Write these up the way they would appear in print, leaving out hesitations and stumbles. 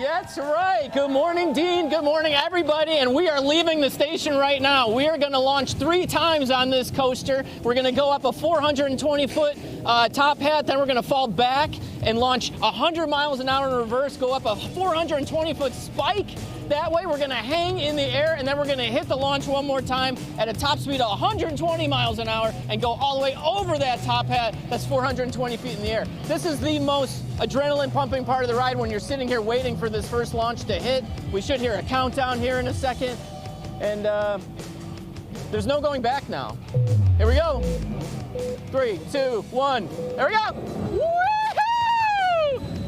That's right. Good morning, Dean. Good morning, everybody. And we are leaving the station right now. We are going to launch 3 times on this coaster. We're going to go up a 420-foot top hat. Then we're going to fall back and launch 100 miles an hour in reverse, go up a 420-foot spike. That way we're going to hang in the air, and then we're going to hit the launch one more time at a top speed of 120 miles an hour and go all the way over that top hat that's 420 feet in the air. This is the most adrenaline pumping part of the ride when you're sitting here waiting for this first launch to hit. We should hear a countdown here in a second, and there's no going back now. Here we go. 3, 2, 1. There we go. Woo-hoo!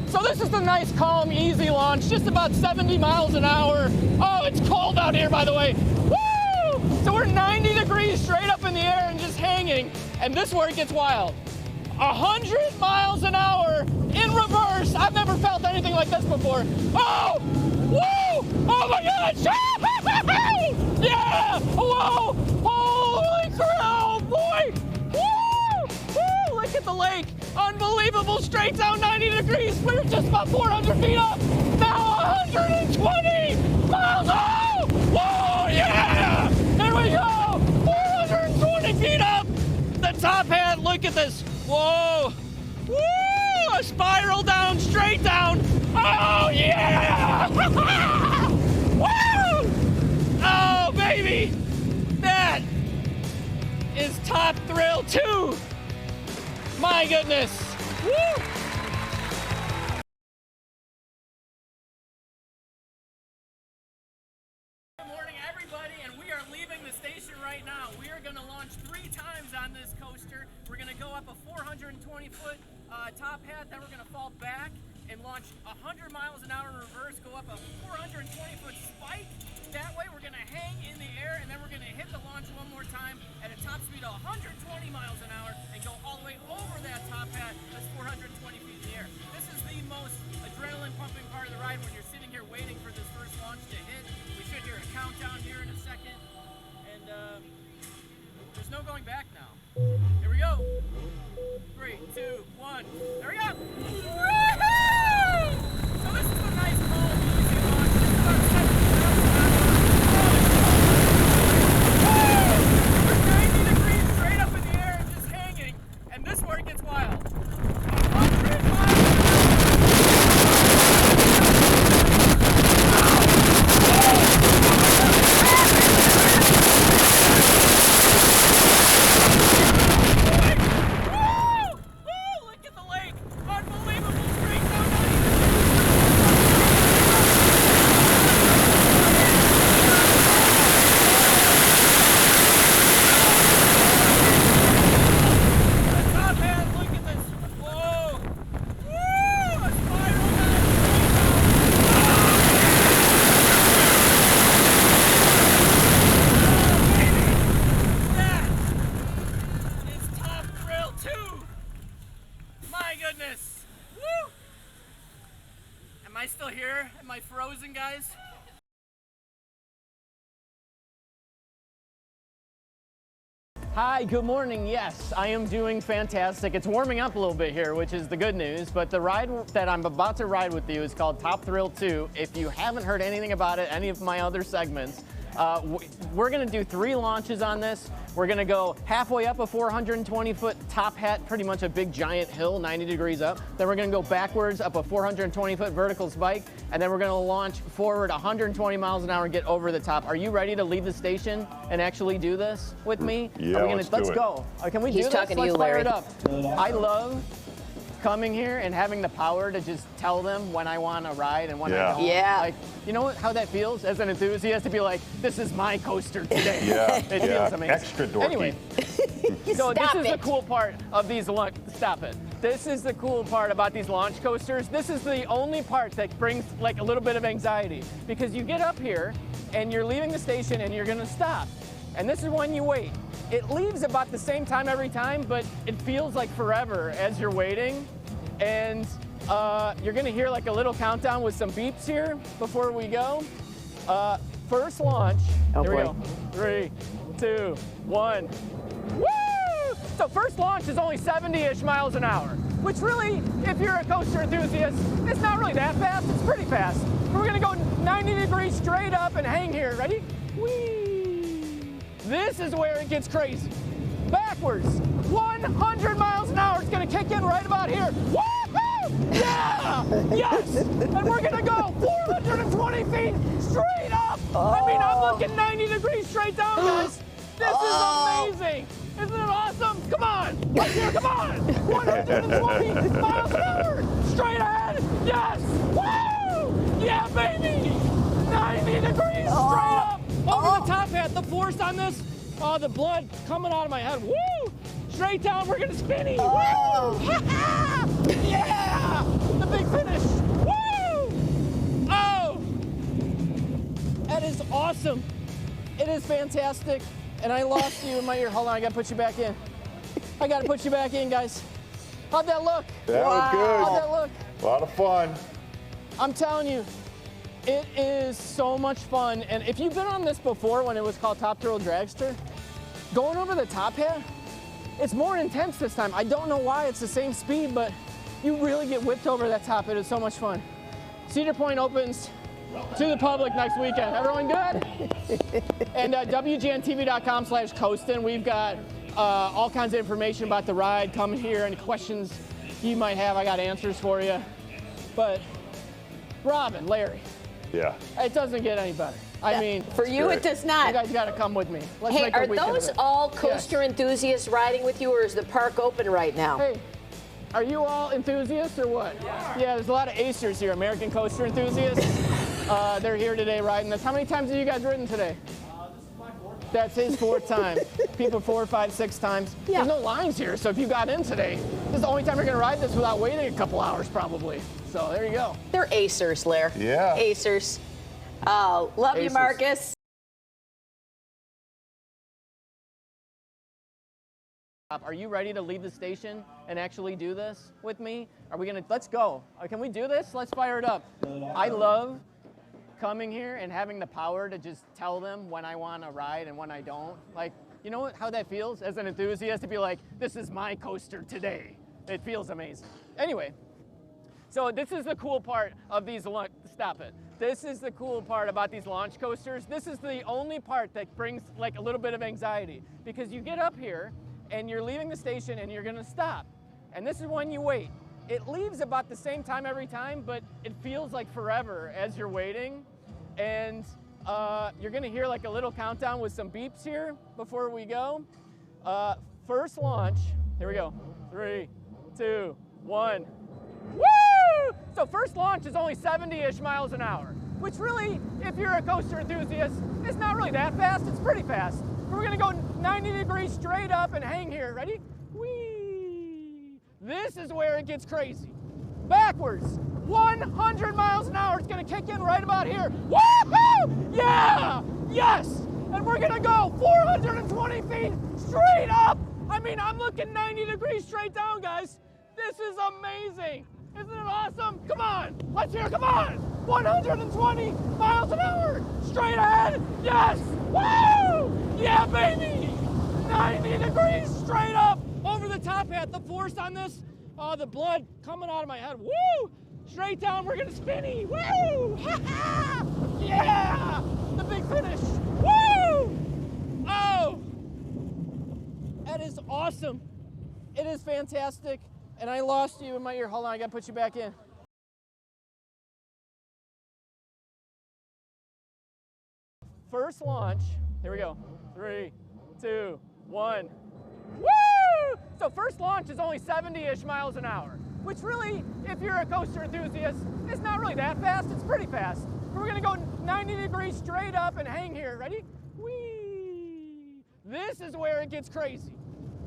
So this is the nice, calm, easy launch, just about 70 miles an hour. Oh, it's cold out here, by the way. Woo! So we're 90 degrees straight up in the air and just hanging, and this is where it gets wild. 100 miles an hour in reverse. I've never felt anything like this before. Oh! Woo! Oh my gosh! Yeah! Whoa! Holy crap, boy! Woo! Woo! Look at the lake. Unbelievable, straight down 90 degrees. We're just about 400 feet up. Now 120 miles. Oh! Whoa! Yeah! There we go! 420 feet up. The top hat, look at this. Whoa! Woo! A spiral down, straight down. Oh, yeah! Woo! Oh, baby! That is Top Thrill 2. My goodness. Woo! Good morning, everybody, and we are leaving the station right now. We are going to launch 3 times on this coaster. We're going to go up a 420-foot top hat, then we're going to fall back and launch 100 miles an hour in reverse, go up a 420-foot spike. That way we're going to hang in the air, and then we're going to hit the launch one more time at a top speed of 120 miles an hour and go all the way over that top hat that's 420 feet in the air. This is the most adrenaline pumping part of the ride when you're sitting here waiting for this first launch to hit. We should hear a countdown here in a second, and there's no going back now. Here we go. 3, 2, 1. There we go. Woo-hoo! So this is a nice, calm, easy launch. This is our second We're 90 degrees straight up in the air and just hanging, and this is where it gets wild. 100 miles. Am I still here? Am I frozen, guys? Hi, good morning. Yes, I am doing fantastic. It's warming up a little bit here, which is the good news, but the ride that I'm about to ride with you is called Top Thrill 2. If you haven't heard anything about it, any of my other segments, we're gonna do 3 launches on this. We're gonna go halfway up a 420-foot top hat, pretty much a big giant hill, 90 degrees up. Then we're gonna go backwards up a 420-foot vertical spike, and then we're gonna launch forward 120 miles an hour and get over the top. Are you ready to leave the station and actually do this with me? Yeah, let's go. Can we do this? Talking to Let's you, fire Larry. it up. I love coming here and having the power to just tell them when I want to ride and when I don't. Yeah. Like, you know how that feels as an enthusiast to be like, this is my coaster today. Yeah, It feels amazing. Extra dorky. Anyway, so this is the cool part of these stop it. This is the cool part about these launch coasters. This is the only part that brings like a little bit of anxiety, because you get up here and you're leaving the station and you're gonna stop. And this is when you wait. It leaves about the same time every time, but it feels like forever as you're waiting. And you're gonna hear like a little countdown with some beeps here before we go. First launch. Oh, Here we boy. go. 3, 2, 1. Woo! So first launch is only 70-ish miles an hour. which really, if you're a coaster enthusiast, it's not really that fast, it's pretty fast. We're gonna go 90 degrees straight up and hang here, ready? Whee! This is where it gets crazy. Backwards, 100 miles an hour, it's gonna kick in right about here. Woo-hoo! Yeah! Yes! And we're gonna go 420 feet straight up! I mean, I'm looking 90 degrees straight down, guys. This is amazing! Isn't it awesome? Come on! Let's hear, come on! 120 miles an hour! Straight ahead! Yes! Woo! Yeah, baby! 90 degrees straight up! Over the top hat, the force on this, the blood coming out of my head. Woo! Straight down, we're gonna spinny! Woo! Yeah! The big finish! Woo! Oh! That is awesome. It is fantastic. And I lost you in my ear. Hold on, I gotta put you back in. I gotta put you back in, guys. How'd that look? That was good. How'd that look? A lot of fun. I'm telling you, it is so much fun. And if you've been on this before when it was called Top Thrill Dragster, going over the top hat, it's more intense this time. I don't know why it's the same speed, but you really get whipped over that top. It is so much fun. Cedar Point opens to the public next weekend. Everyone good? And WGNTV.com/coastin'. We've got all kinds of information about the ride. Come here, any questions you might have, I got answers for you. But Robin, Larry, Yeah. it doesn't get any better. I mean, for you it does not. You guys got to come with me. Let's Hey, make a are weekend of those it. all coaster enthusiasts riding with you, or is the park open right now? Hey, are you all enthusiasts or what? Yeah, there's a lot of Acers here, American coaster enthusiasts. They're here today riding this. How many times have you guys ridden today? This is my fourth. That's his fourth time. People 4, 5, 6 times. Yeah. There's no lines here, so if you got in today, this is the only time you're gonna ride this without waiting a couple hours probably. So there you go. They're Acers, Lair. Yeah. Acers. Oh, love you, Acers. Marcus. Are you ready to leave the station and actually do this with me? Are we gonna, let's go. Can we do this? Let's fire it up. I love coming here and having the power to just tell them when I want to ride and when I don't. Like, you know how that feels as an enthusiast to be like, this is my coaster today. It feels amazing. Anyway, so this is the cool part of these, stop it. This is the cool part about these launch coasters. This is the only part that brings like a little bit of anxiety because you get up here and you're leaving the station and you're gonna stop. And this is when you wait. It leaves about the same time every time, but it feels like forever as you're waiting. And you're gonna hear like a little countdown with some beeps here before we go. First launch, here we go. 3, 2, 1. Woo! So first launch is only 70-ish miles an hour, which really, if you're a coaster enthusiast, it's not really that fast, it's pretty fast. We're gonna go 90 degrees straight up and hang here, ready? Whee! This is where it gets crazy. Backwards, 100 miles an hour, it's gonna kick in right about here. Woo-hoo! Yeah! Yes! And we're gonna go 420 feet straight up! I mean, I'm looking 90 degrees straight down, guys. This is amazing. Isn't it awesome? Come on, let's hear, come on! 120 miles an hour, straight ahead, yes! Woo! Yeah, baby! 90 degrees straight up, over the top hat, the force on this, the blood coming out of my head, woo! Straight down, we're gonna spinny, woo! Yeah! The big finish, woo! Oh! That is awesome. It is fantastic. And I lost you in my ear. Hold on, I gotta put you back in. First launch, here we go. 3, 2, 1. Woo! So first launch is only 70-ish miles an hour, which really, if you're a coaster enthusiast, it's not really that fast, it's pretty fast. We're gonna go 90 degrees straight up and hang here, ready? Whee! This is where it gets crazy.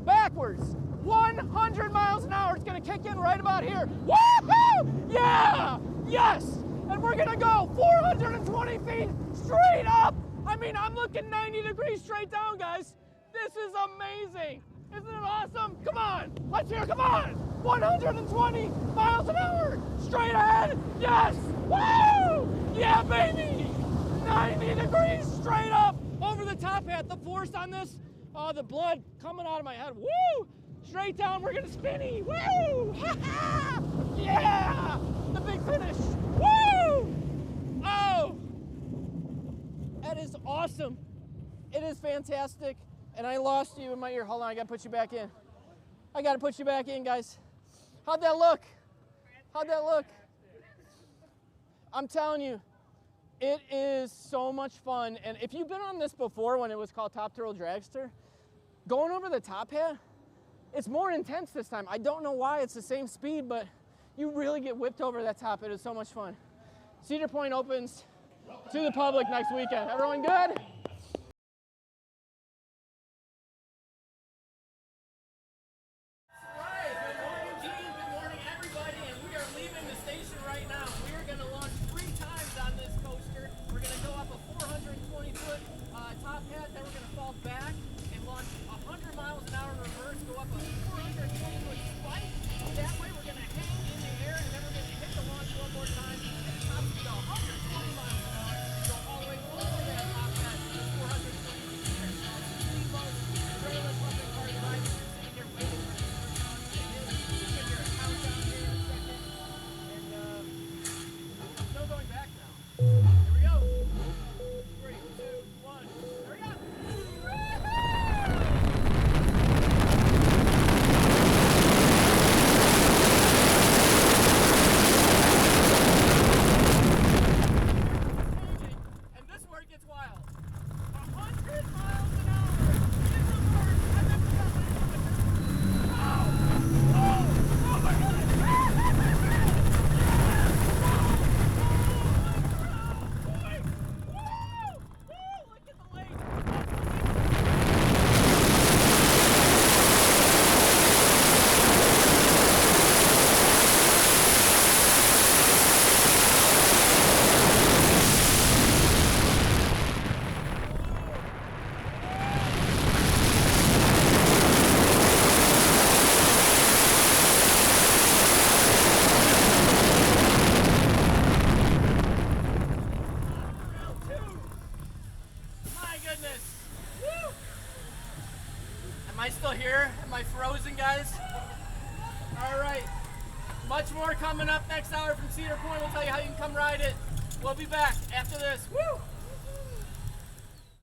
Backwards, 100 miles an hour, it's gonna kick in right about here. Woo-hoo! Yeah! Yes! And we're gonna go 420 feet straight up! I mean, I'm looking 90 degrees straight down, guys. This is amazing. Isn't it awesome? Come on, let's hear, come on! 120 miles an hour, straight ahead, yes! Woo! Yeah, baby! 90 degrees straight up, over the top hat, the force on this, the blood coming out of my head, woo! Straight down, we're gonna spinny. Woo! Yeah! The big finish. Woo! Oh! That is awesome. It is fantastic. And I lost you in my ear. Hold on, I gotta put you back in. I gotta put you back in, guys. How'd that look? How'd that look? I'm telling you, it is so much fun. And if you've been on this before when it was called Top Turtle Dragster, going over the top hat, it's more intense this time. I don't know why, it's the same speed, but you really get whipped over that top. It is so much fun. Cedar Point opens to the public next weekend. Everyone good? Top hat, then we're going to fall back and launch 100 miles an hour in reverse, go up a 420-foot spike. That way we're going to hang in the air, and then we're going to hit the launch one more time at a top speed of 120 miles an hour. Go all the way over that top hat to 420 feet in the air. It's the most adrenaline pumping part of the ride. You're sitting here waiting for the first launch to hit. You can hear a countdown here in a second. And no going back now. Here we go. 3, 2, 1. There we go. And this is where it gets wild. 100 miles an hour in reverse. I've never done that before. Oh my God. Look at the lake. Round 2. My goodness. Woo! Am I still here? Am I frozen, guys? All right. Much more coming up next hour from Cedar Point. We'll tell you how you can come ride it. We'll be back after this. Woo!